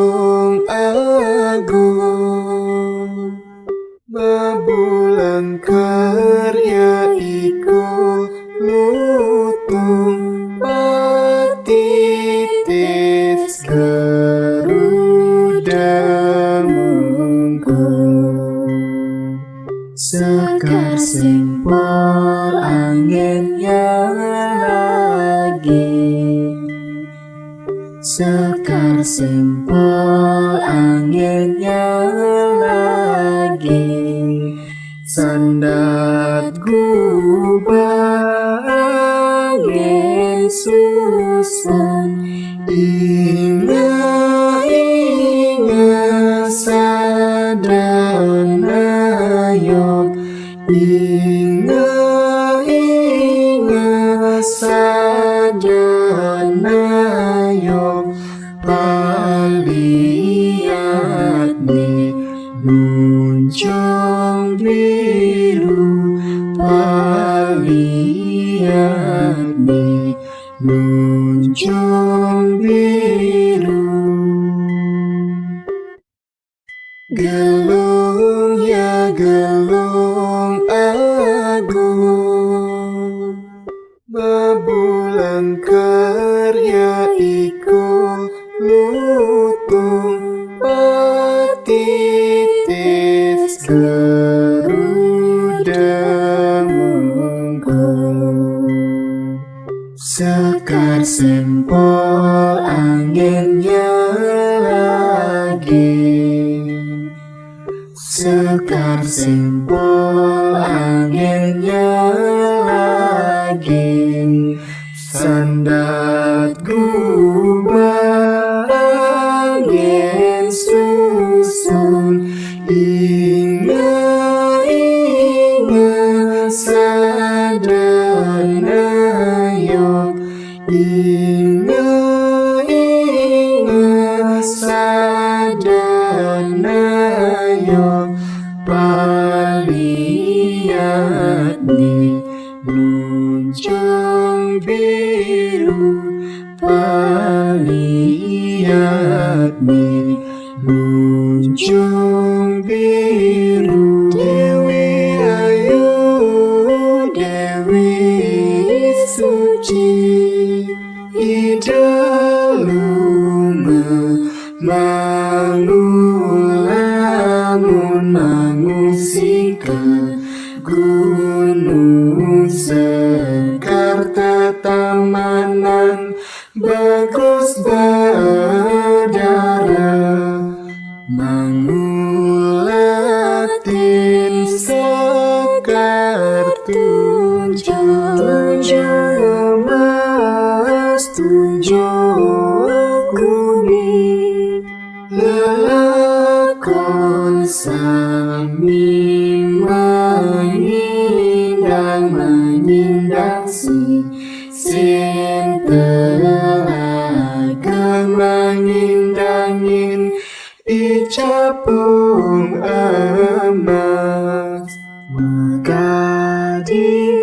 gelung agung bebulan karya iku lutung patitis Garuda Mungkung sekar simpul anginnya lagi sekar simpul anginnya lagi sandat gubah angin susun inga sadana yok inga sadana yok paliat ni muncung biru paliat ni muncung biru gelung ya gelung agung bebulan karya iku lutung patitis Garuda Mungkung sekar simpul anginnya lagi sekar simpul anginnya lagi sandat gubah angin susun inga sadana yok inga sadana yok paliat ni muncung biru paliat ni muncung biru Dewi Ayu Dewi Suci idalunga mangulangun mangusika gunung sekar tetamanan bagus berdarah mangulatin sekar tunjung emas tunjung kuning lelakon sami menyindang si telaga menyindangin icapung emas maka di